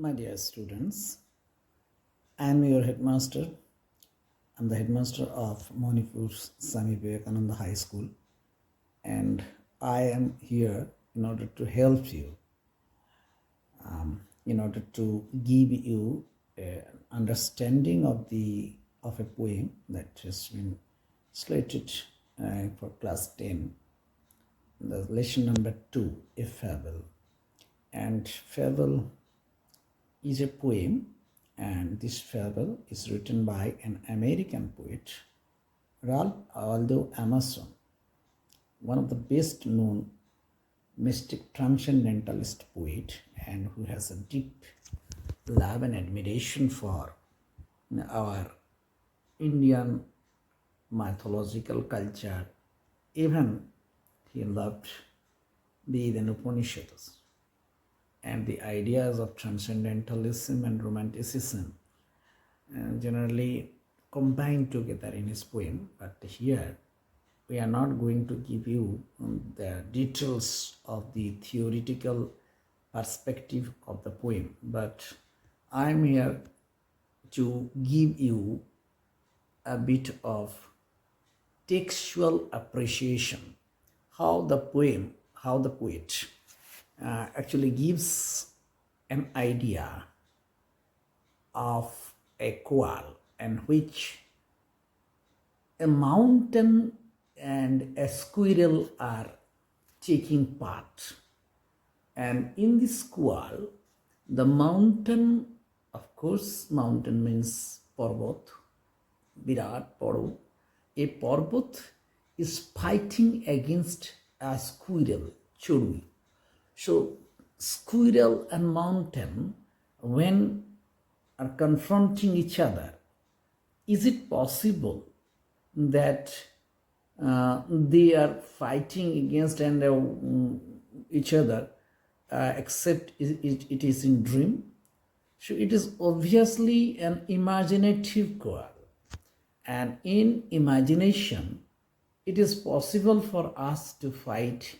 My dear students, I am your headmaster. I am the headmaster of Manipur Swami Vivekananda High School, and I am here in order to help you, in order to give you an understanding of a poem that has been slated for class 10, the lesson number 2, a fable. And fable is a poem, and this fable is written by an American poet, Ralph Waldo Emerson, one of the best known mystic transcendentalist poet, and who has a deep love and admiration for our Indian mythological culture. Even he loved the Upanishads and the ideas of transcendentalism and romanticism generally combined together in his poem. But here we are not going to give you the details of the theoretical perspective of the poem, but I'm here to give you a bit of textual appreciation, how the poet actually gives an idea of a koal in which a mountain and a squirrel are taking part. And in this koal, the mountain, of course, mountain means parvat, virat, paro. A parvat is fighting against a squirrel, chorui. So squirrel and mountain, when are confronting each other, is it possible that they are fighting against each other, except it is in dream? So it is obviously an imaginative koal, and in imagination, it is possible for us to fight.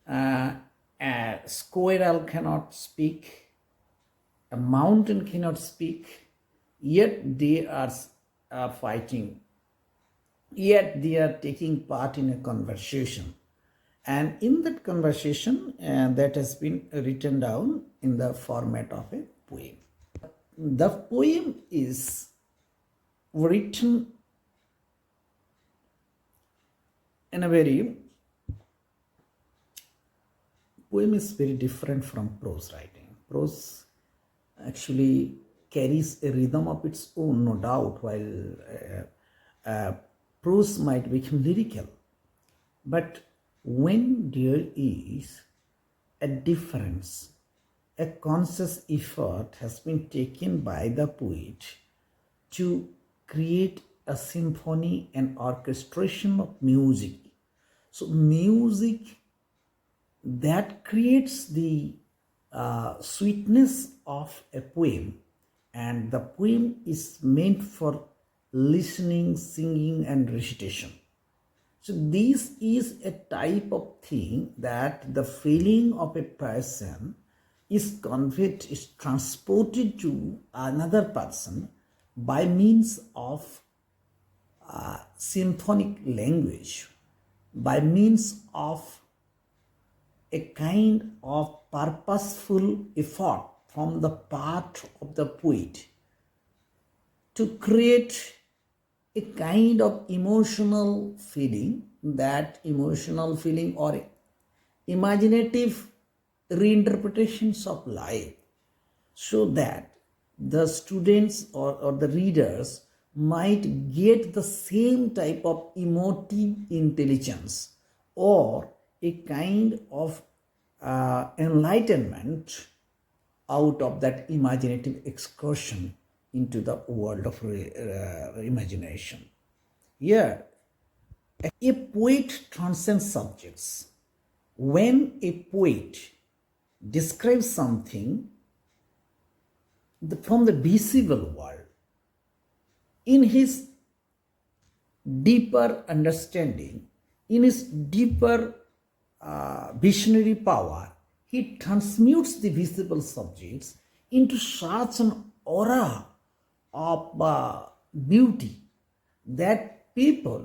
A squirrel cannot speak, a mountain cannot speak, yet they are fighting, yet they are taking part in a conversation. And in that conversation, that has been written down in the format of a poem. The poem is written in a very poem is very different from prose writing. Prose actually carries a rhythm of its own, no doubt, while prose might become lyrical. But when there is a difference, a conscious effort has been taken by the poet to create a symphony and orchestration of music. So music that creates the sweetness of a poem, and the poem is meant for listening, singing, and recitation. So this is a type of thing that the feeling of a person is conveyed, is transported to another person by means of symphonic language, by means of a kind of purposeful effort from the part of the poet to create a kind of emotional feeling, that emotional feeling or imaginative reinterpretations of life, so that the students or the readers might get the same type of emotive intelligence or a kind of enlightenment out of that imaginative excursion into the world of imagination. Here, a poet transcends subjects. When a poet describes something from the visible world, in his deeper understanding, in his deeper visionary power, he transmutes the visible subjects into such an aura of beauty that people,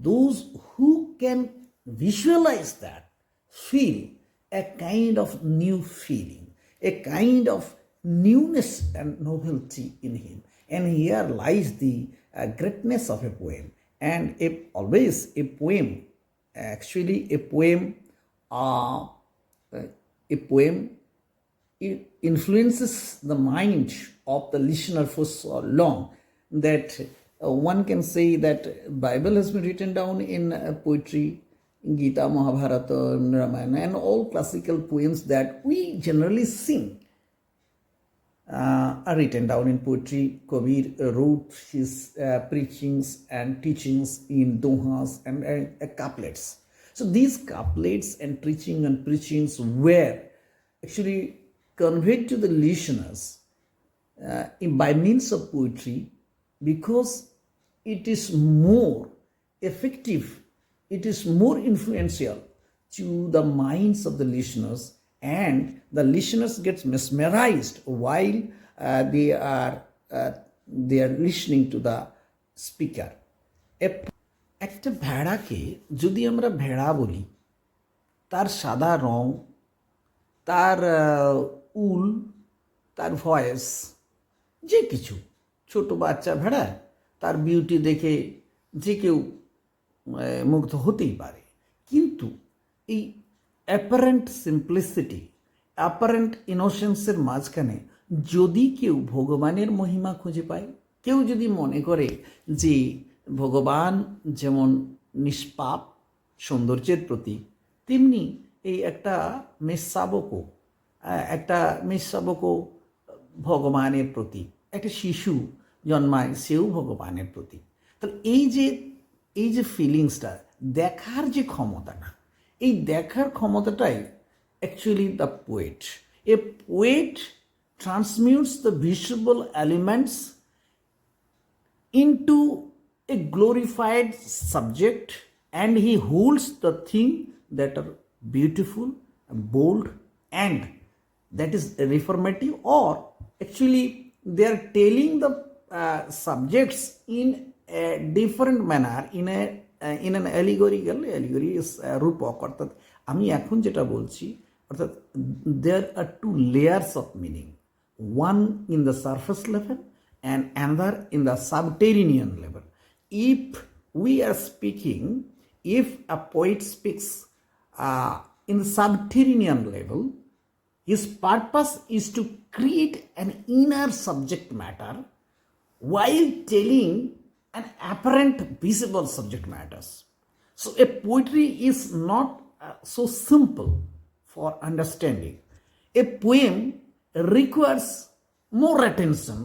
those who can visualize that, feel a kind of new feeling, a kind of newness and novelty in him. And here lies the greatness of a poem. And always a poem, actually uh, a poem, it influences the mind of the listener for so long that one can say that Bible has been written down in poetry, Gita, Mahabharata, Ramayana, and all classical poems that we generally sing are written down in poetry. Kabir wrote his preachings and teachings in dohas and couplets. So these couplets and preachings were actually conveyed to the listeners by means of poetry, because it is more effective, it is more influential to the minds of the listeners, and the listeners gets mesmerized while they are listening to the speaker. একটা ভেড়াকে যদি আমরা ভেড়া বলি, তার সাদা রং, তার উল, তার ভয়েস, যে কিছু, ছোট বাচ্চা ভেড়া, তার বিউটি দেখে যে কেউ মুগ্ধ হতেই পারে। কিন্তু এই অ্যাপারেন্ট সিম্পলিসিটি, অ্যাপারেন্ট ইনোসেন্সের মাঝখানে যদি কেউ ভগবানের মহিমা খুঁজে পায়, কেউ যদি মনে করে যে ভগবান যেমন নিষ্পাপ সৌন্দর্যের প্রতীক, তেমনি এই একটা মেষশাবকও ভগবানের প্রতীক, একটা শিশু জন্মায় সেও ভগবানের প্রতীক। তাহলে এই যে ফিলিংসটা, দেখার যে ক্ষমতাটা, এই দেখার ক্ষমতাটাই actually the poet. A poet transmutes the visible elements into a glorified subject, and he holds the thing that are beautiful, bold, and that is reformative, or actually they are telling the subjects in a different manner, in an allegory is রূপক। অর্থাৎ আমি এখন যেটা বলছি, অর্থাৎ there are two layers of meaning, one in the surface level and another in the subterranean level. If we are speaking, if a poet speaks in the subterranean level, his purpose is to create an inner subject matter while telling an apparent visible subject matters. So a poetry is not so simple for understanding. A poem requires more attention.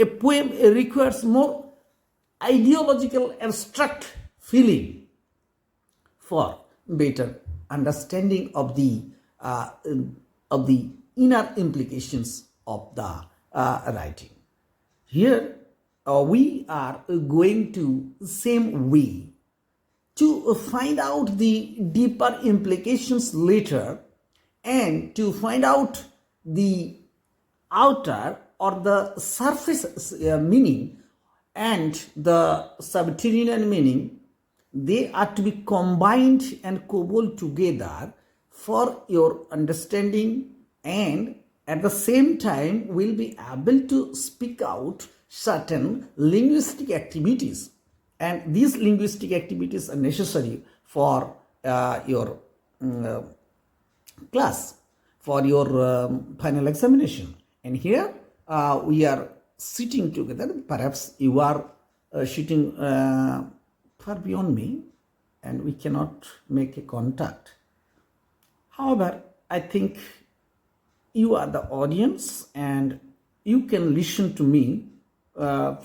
A poem requires more ideological abstract feeling for better understanding of the inner implications of the writing. Here we are going to same way to find out the deeper implications later, and to find out the outer or the surface meaning and the subterranean meaning. They are to be combined and cobbled together for your understanding, and at the same time will be able to speak out certain linguistic activities, and these linguistic activities are necessary for your class, for your final examination. And here we are sitting together. Perhaps you are sitting far beyond me and we cannot make a contact. However, I think you are the audience and you can listen to me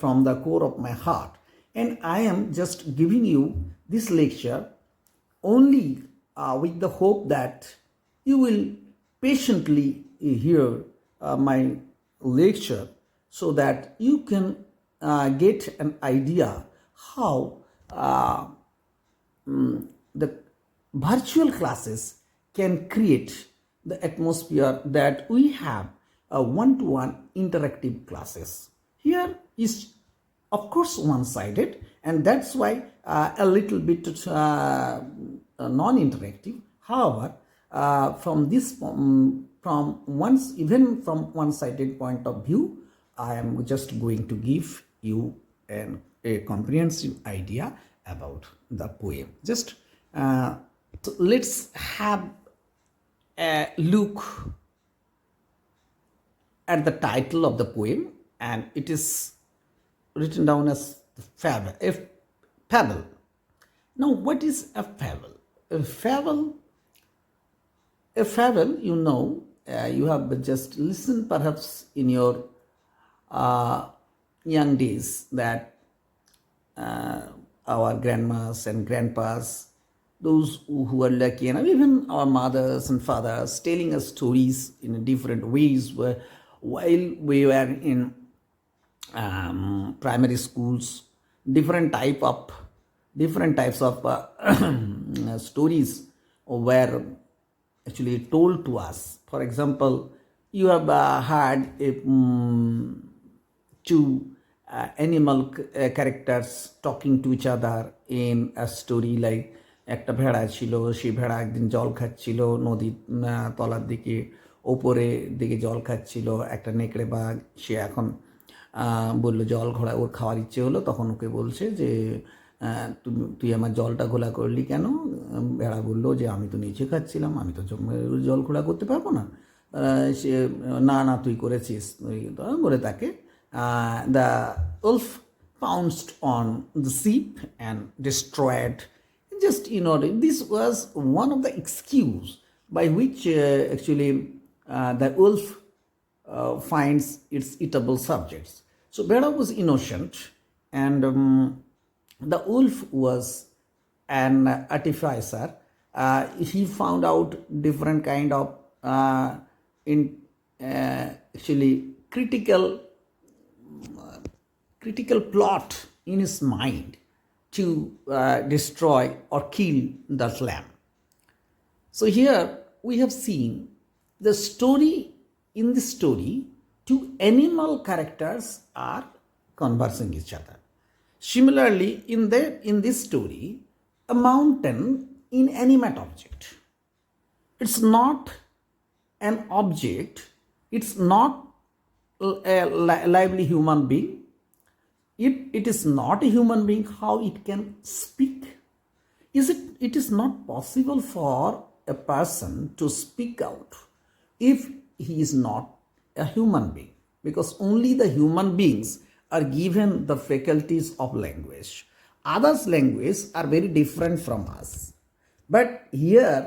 from the core of my heart. And I am just giving you this lecture only with the hope that you will patiently hear my lecture, so that you can get an idea how the virtual classes can create the atmosphere that we have a one-to-one interactive classes. Here is, of course, one-sided, and that's why a little bit non-interactive. However, from once even from one-sided point of view, I am just going to give you a comprehensive idea about the poem. Just so let's have a look at the title of the poem, and it is written down as fable. Fable. Now, what is a fable? A fable, you know, you have just listened perhaps in your young days that our grandmas and grandpas, those who are lucky, and even our mothers and fathers, telling us stories in different ways while we were in primary schools, different types of stories were actually told to us. For example, you have had two animal characters talking to each other in a story like একটা ভেড়া ছিল, সেই ভেড়া একদিন জল খাচ্ছিল নদীর তলার দিকে, ওপরে দিকে জল খাচ্ছিল একটা নেকড়ে বাঘ, সে এখন বললো জল ঘোলা, ওর খাওয়ার ইচ্ছে হলো, তখন ওকে বলছে যে তুই আমার জলটা ঘোলা করলি কেন? ভেড়া বললো যে আমি তো নিচে খাচ্ছিলাম, আমি তো জল ঘোলা করতে পারবো না। সে না তুই করেছিস বলে তাকে the wolf pounced on the sheep and destroyed. Just this was one of the excuse by which actually the wolf finds its eatable subjects. So Beda was innocent, and the wolf was an artificer. He found out different kind of actually critical plot in his mind to destroy or kill the lamb. So here we have seen the story. In the story, two animal characters are conversing each other. Similarly, in this story, a mountain, inanimate object. It's not an object. It's not a lively human being. If it is not a human being, how it can speak? It is not possible for a person to speak out if he is not a human being, because only the human beings are given the faculties of language. Others' languages are very different from us. But here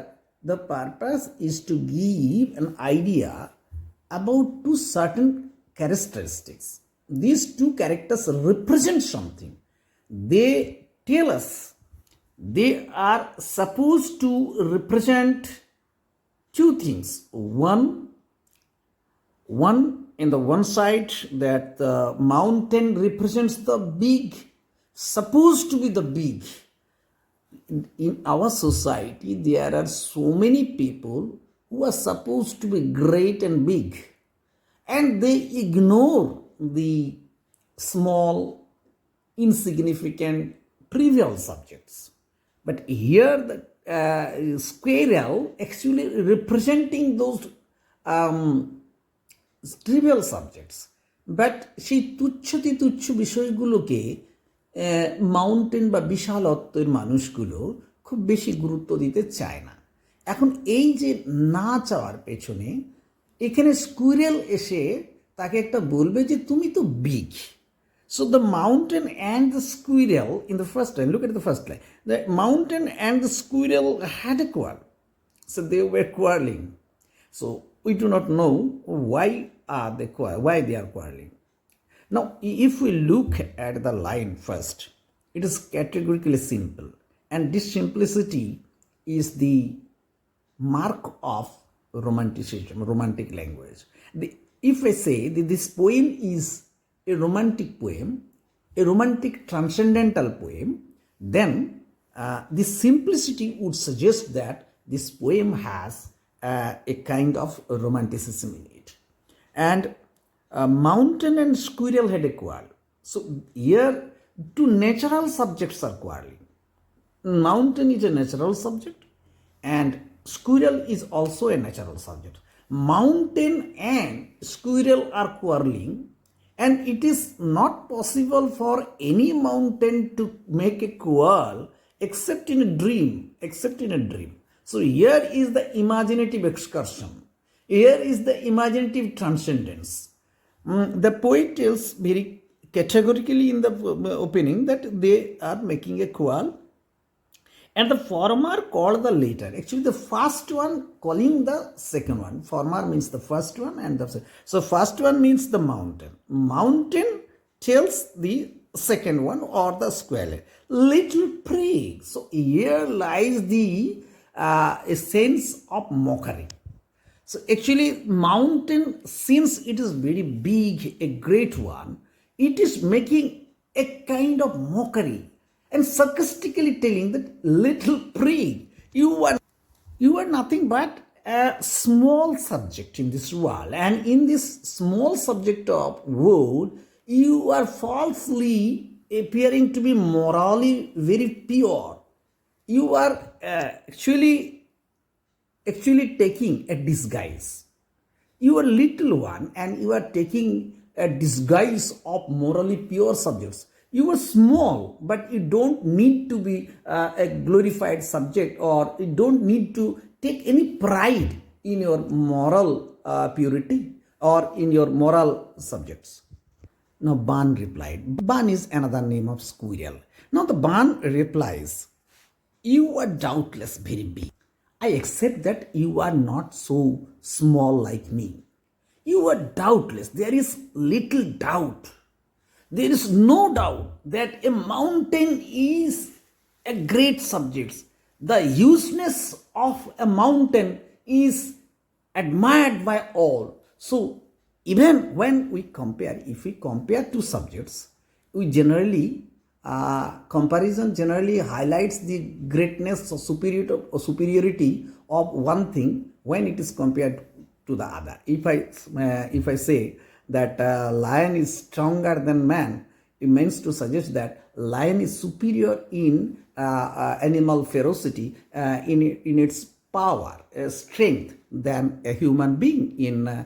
the purpose is to give an idea about two certain characteristics. These two characters represent something. They tell us, they are supposed to represent two things. One in the one side, that the mountain represents the big, supposed to be the big. In our society, there are so many people who are supposed to be great and big, and they ignore the small, insignificant, trivial subjects. But here the squirrel actually representing those trivial subjects. But সেই তুচ্ছ বিষয়গুলোকে mountain বা বিশালত্বের মানুষগুলো খুব বেশি গুরুত্ব দিতে চায় না। এখন এই যে না চাওয়ার পেছনে এখানে স্কুইরেল এসে তাকে একটা বলবে যে তুমি তো big. So the mountain and the squirrel in the first line, look at the first line. The mountain and the squirrel had a quarrel. So they were quarreling. So we do not know why they are quarreling. Now, if we look at the line first, it is categorically simple, and this simplicity is the mark of romanticism, romantic language. If I say that this poem is a romantic poem, a romantic transcendental poem, then this simplicity would suggest that this poem has a kind of romanticism in it. And mountain and squirrel had a quarrel. So here two natural subjects are quarreling. Mountain is a natural subject and squirrel is also a natural subject. Mountain and squirrel are quarreling, and it is not possible for any mountain to make a quarrel except in a dream, So here is the imaginative excursion. Here is the imaginative transcendence. The poet tells very categorically in the opening that they are making a quarrel, and the former called the later. Actually, the first one calling the second one. Former means the first one, and so first one means the mountain. Mountain tells the second one or the squirrel. Little prig. So here lies the essence of mockery. So actually, mountain, since it is very big, a great one, it is making a kind of mockery and sarcastically telling that little prig, you are nothing but a small subject in this world, and in this small subject of world, you are falsely appearing to be morally very pure. You are actually taking a disguise. You are little one and you are taking a disguise of morally pure subjects. You are small, but you don't need to be a glorified subject, or you don't need to take any pride in your moral purity or in your moral subjects. Now, Ban replied. Ban is another name of squirrel. Now, the Ban replies, you are doubtless very big. I accept that you are not so small like me. You are doubtless, there is little doubt. There is no doubt that a mountain is a great subject. The hugeness of a mountain is admired by all. So, even when we compare, if we compare two subjects, we generally comparison generally highlights the greatness or superiority of one thing when it is compared to the other. If I say that lion is stronger than man, it means to suggest that lion is superior in animal ferocity, in its power, strength than a human being in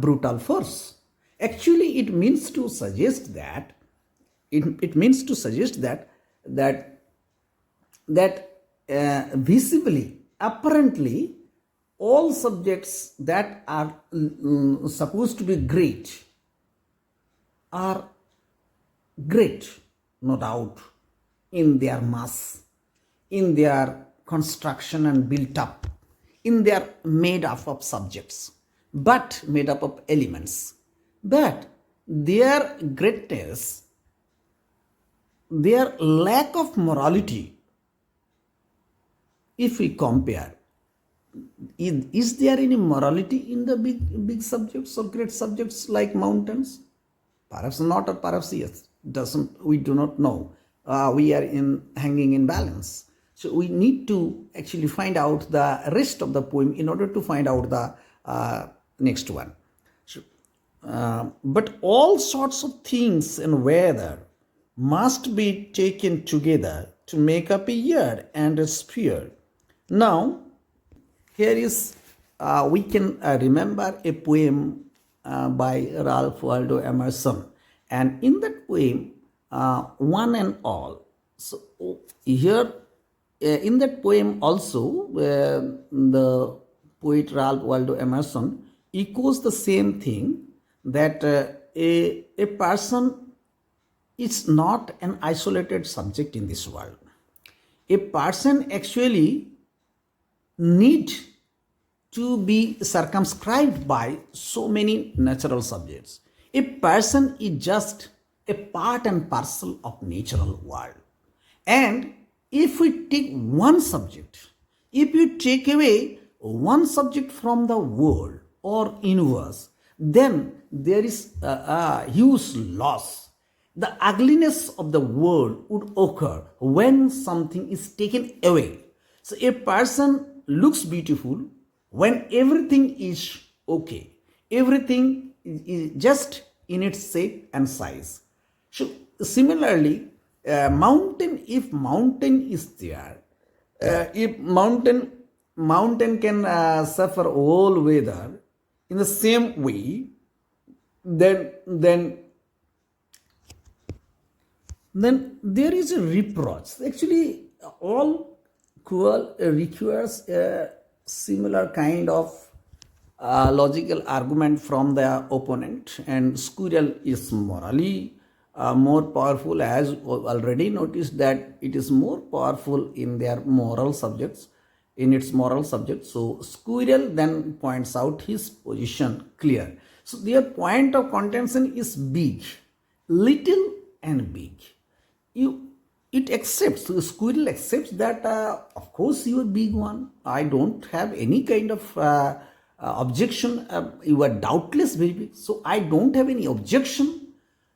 brutal force. Actually, it means to suggest that visibly, apparently, all subjects that are supposed to be great are great, no doubt, in their mass, in their construction and built up, in their made up of subjects, but made up of elements. But their greatness, their lack of morality, if we compare, is there any morality in the big subjects or great subjects like mountains? Perhaps not, or perhaps yes. We do not know. We are hanging in balance. So we need to actually find out the rest of the poem in order to find out the next one. So, but all sorts of things and weather must be taken together to make up a year and a sphere. Now, here is, we can remember a poem by Ralph Waldo Emerson. And in that poem, one and all. So here, in that poem also, the poet Ralph Waldo Emerson echoes the same thing, that a person is not an isolated subject in this world. A person actually need to be circumscribed by so many natural subjects. A person is just a part and parcel of natural world. And if we take one subject, if you take away one subject from the world or universe, then there is a huge loss. The ugliness of the world would occur when something is taken away. So a person looks beautiful when everything is okay, everything is just in its shape and size. So similarly, mountain, if mountain is there, if mountain can suffer all weather in the same way, then there is a reproach. Actually, all cruel requires a similar kind of logical argument from the opponent, and squirrel is morally more powerful, as already noticed that it is more powerful in their moral subjects, in its moral subject. So squirrel then points out his position clear. So their point of contention is big, little and big. You, it accepts, the squirrel accepts that of course you are big one, I don't have any kind of objection, you are doubtless very big, so I don't have any objection,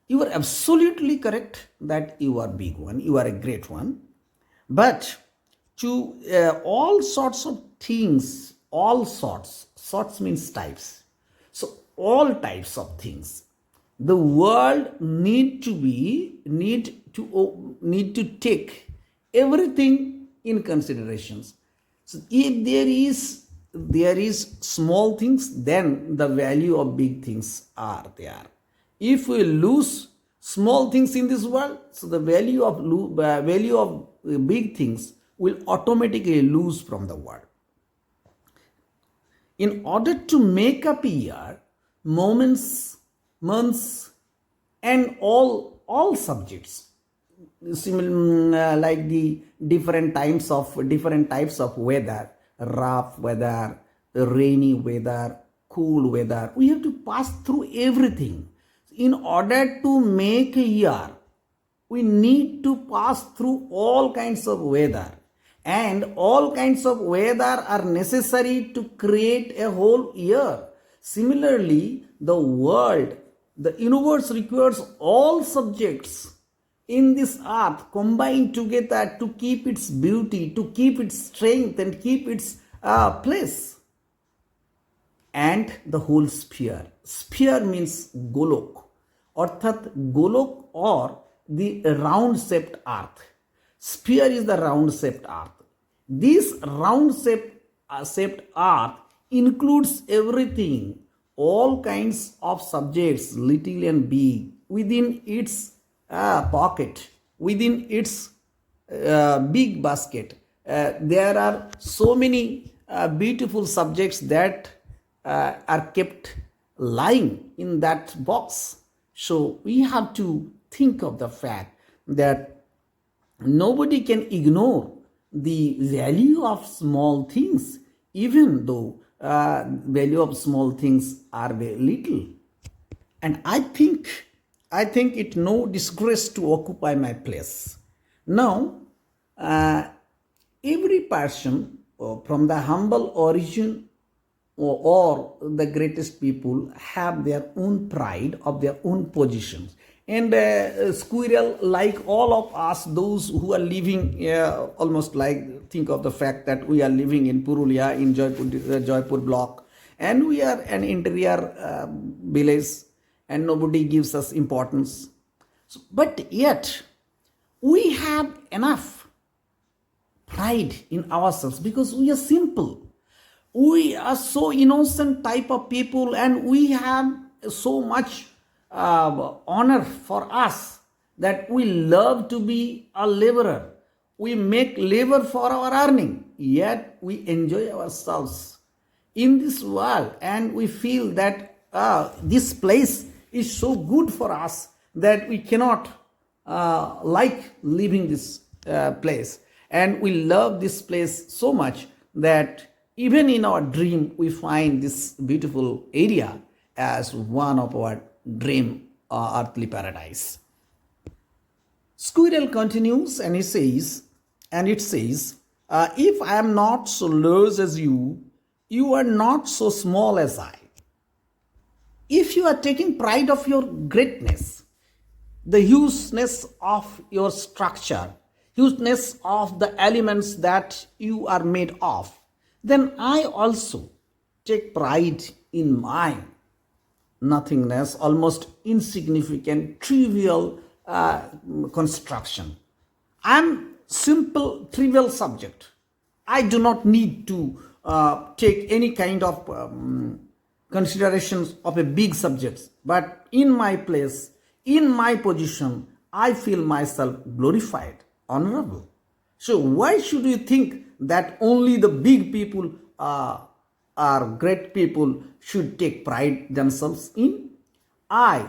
you are absolutely correct that you are big one, you are a great one. But to all sorts of things, all sorts means types, so all types of things, the world need to take everything in considerations. So if there is small things, then the value of big things are there. If we lose small things in this world, so the value of big things will automatically lose from the world. In order to make up a year, moments, months, and all subjects, like the different types of weather, rough weather, rainy weather, cool weather, we have to pass through everything. In order to make a year, we need to pass through all kinds of weather, and all kinds of weather are necessary to create a whole year. Similarly, the world, the universe requires all subjects in this earth combined together to keep its beauty, to keep its strength, and keep its place. And the whole sphere. Sphere means golok, অর্থাৎ golok or the round shaped earth. Sphere is the round shaped earth. This round shaped earth includes everything, all kinds of subjects, little and big, within its pocket, within its big basket. There are so many beautiful subjects that are kept lying in that box. So we have to think of the fact that nobody can ignore the value of small things, even though value of small things are very little. And I think it no disgrace to occupy my place. Now, every person from the humble origin or the greatest people have their own pride of their own positions. And squirrel, like all of us, those who are living almost like, think of the fact that we are living in Purulia, in Jaipur block, and we are an interior village, and nobody gives us importance. So, but yet, we have enough pride in ourselves because we are simple. We are so innocent type of people, and we have so much honor for us that we love to be a laborer. We make labor for our earning, yet we enjoy ourselves in this world, and we feel that this place is so good for us that we cannot like leaving this place, and we love this place so much that even in our dream we find this beautiful area as one of our dream earthly paradise. Squirrel continues, and it says, if I am not so large as you, you are not so small as I. If you are taking pride of your greatness, the hugeness of your structure, hugeness of the elements that you are made of, then I also take pride in my nothingness, almost insignificant, trivial construction. I'm simple, trivial subject. I do not need to take any kind of considerations of a big subject. But in my place, in my position, I feel myself glorified, honorable. So why should you think that only the big people or great people should take pride themselves in? I,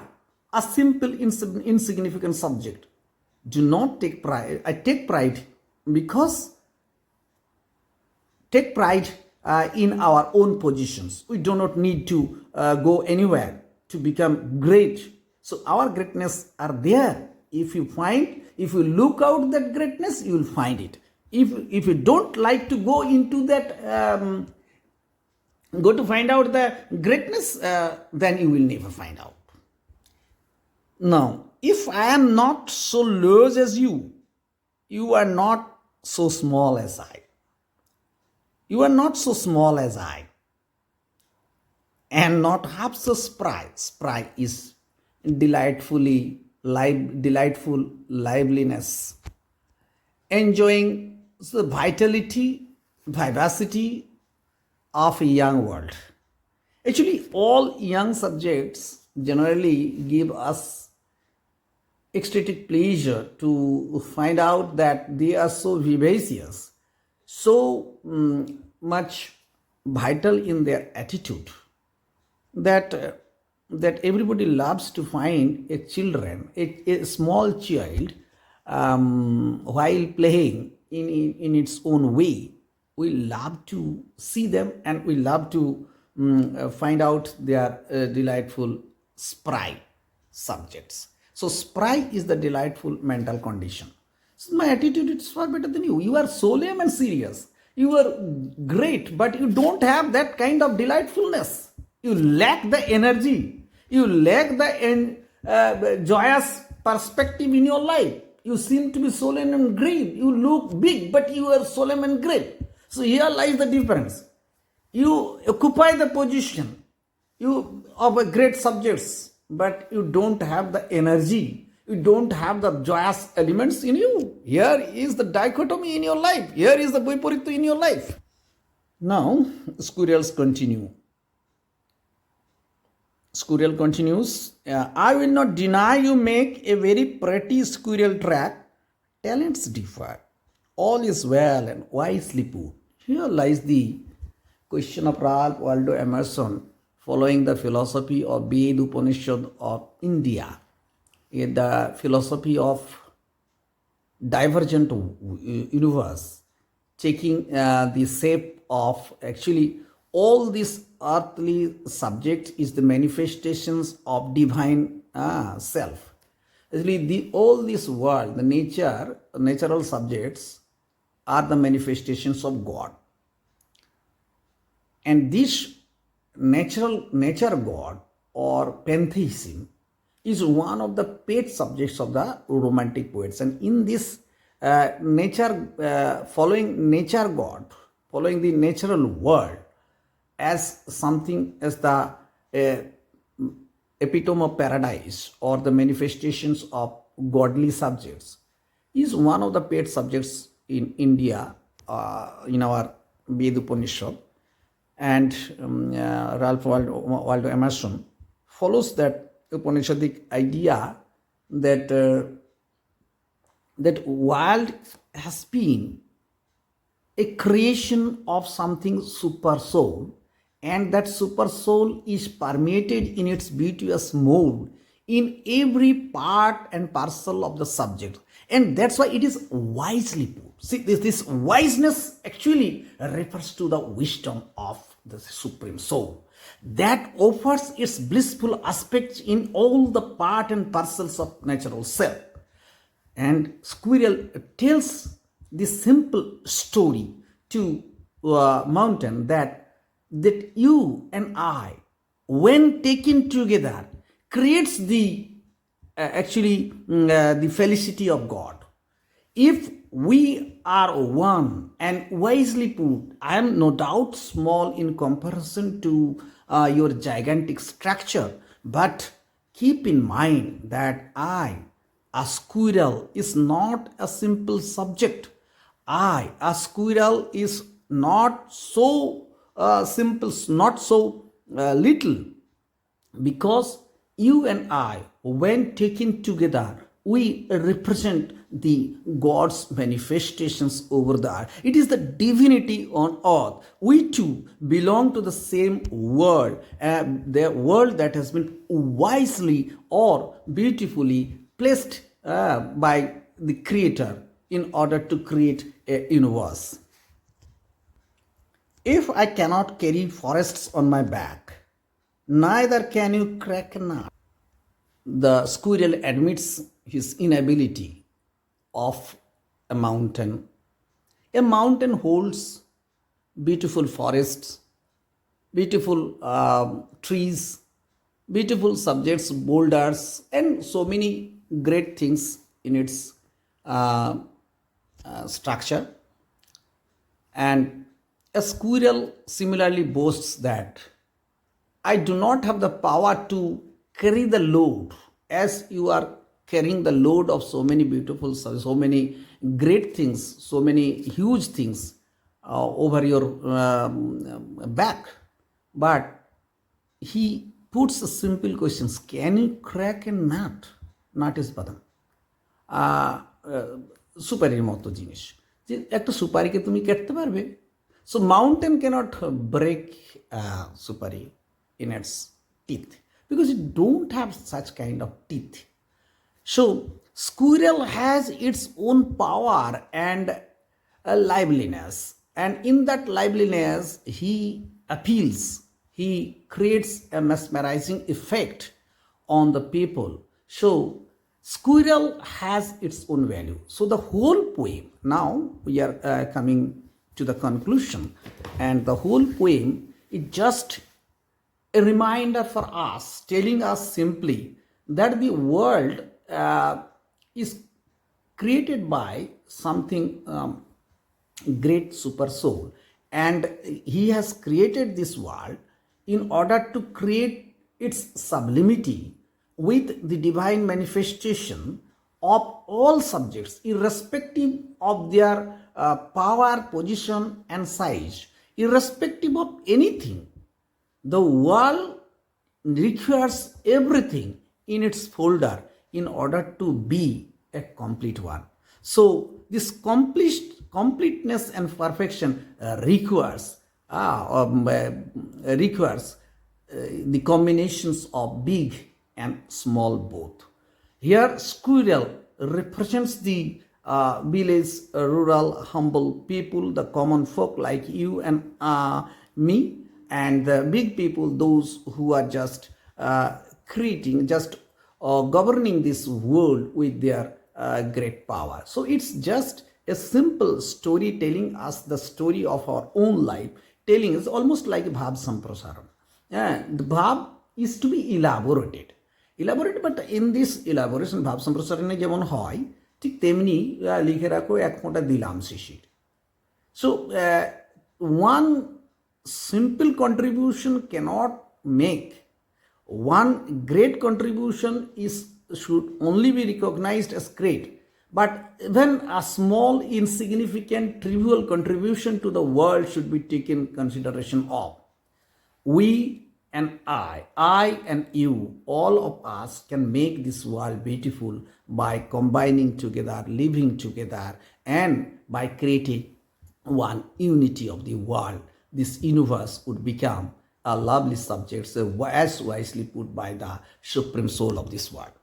a simple, insignificant subject, do not take pride. I take pride because take pride in our own positions. We do not need to go anywhere to become great. So our greatness are there. If you look out that greatness, you will find it. If you don't like to go into that, go to find out the greatness, then you will never find out. Now, if I am not so large as you, you are not so small as I. You are not so small as I, and not half so spry. Spry is delightful liveliness, enjoying the vivacity of a young world. Actually, all young subjects generally give us ecstatic pleasure to find out that they are so vivacious, so much vital in their attitude, that everybody loves to find a small child, while playing in its own way. We love to see them, and we love to find out their delightful spry subjects. So spry is the delightful mental condition. So my attitude is far better than you. You are solemn and serious. You are great, but you don't have that kind of delightfulness. You lack the energy. You lack the joyous perspective in your life. You seem to be solemn and grave. You look big, but you are solemn and grave. So here lies the difference. You occupy the position of a great subjects, but you don't have the energy. You don't have the joyous elements in you. Here is the dichotomy in your life. Here is the Viparita in your life. Now, Squirrels continue. Squirrel continues, I will not deny you make a very pretty squirrel track. Talents differ. All is well and wisely put. Here lies the question of Ralph Waldo Emerson, following the philosophy of Ved Upanishad of India, the philosophy of divergent universe, taking the shape of actually all these earthly subjects is the manifestations of divine self. Actually, all this world, the natural subjects are the manifestations of God. And this nature God or pantheism is one of the pet subjects of the romantic poets. And in this following nature God, following the natural world as something as the epitome of paradise or the manifestations of godly subjects is one of the pet subjects in India, in our Ved Upanishad. And Ralph Waldo Emerson follows that Upanishadic idea that that world has been a creation of something super soul, and that super soul is permeated in its beauteous mode in every part and parcel of the subject, and that's why it is wisely put. See, this wiseness actually refers to the wisdom of the supreme soul that offers its blissful aspects in all the part and parcels of natural self. And Squirrel tells this simple story to Mountain that you and I, when taken together, creates the the felicity of God. If we are one and wisely put. I am no doubt small in comparison to your gigantic structure, but keep in mind that I, a squirrel, is not a simple subject. I, a squirrel, is not so simple, not so little, because you and I, when taken together, we represent the God's manifestations over the earth. It is the divinity on earth. We too belong to the same world, the world that has been wisely or beautifully placed by the Creator in order to create a universe. If I cannot carry forests on my back, neither can you crack a nut. The squirrel admits his inability of a mountain. A mountain holds beautiful forests, beautiful trees, beautiful subjects, boulders, and so many great things in its uh, structure. And a squirrel similarly boasts that I do not have the power to carry the load as you are carrying the load of so many beautiful, so many great things, so many huge things over your back. But he puts a simple questions. Can you crack a nut? Nut is badam. সুপারির মতো জিনিস, যে একটা সুপারিকে তুমি কাটতে পারবে? So mountain cannot break সুপারি in its teeth because it don't have such kind of teeth. So squirrel has its own power and liveliness, and in that liveliness he appeals, he creates a mesmerizing effect on the people. So squirrel has its own value. So the whole poem, now we are coming to the conclusion, and the whole poem is just a reminder for us, telling us simply that the world is created by something great super soul, and he has created this world in order to create its sublimity with the divine manifestation of all subjects, irrespective of their power, position, and size, irrespective of anything. The world requires everything in its folder in order to be a complete one. So this completeness and perfection requires the combinations of big and small both. Here squirrel represents the village, rural, humble people, the common folk like you and me, and the big people, those who are just creating, just governing this world with their great power. So it's just a simple story telling us the story of our own life, telling us almost like bhav samprasaram. The bhav is to be elaborated, but in this elaboration bhav samprasarane যেমন হয় ঠিক তেমনি লিখে রাখো এক ফোঁটা দিলাম শিশির. So one simple contribution cannot make. One great contribution should only be recognized as great, but when a small, insignificant, trivial contribution to the world should be taken consideration of. We and I and you, all of us can make this world beautiful by combining together, living together, and by creating one unity of the world. This universe would become a lovely subject, so as wisely put by the supreme soul of this world.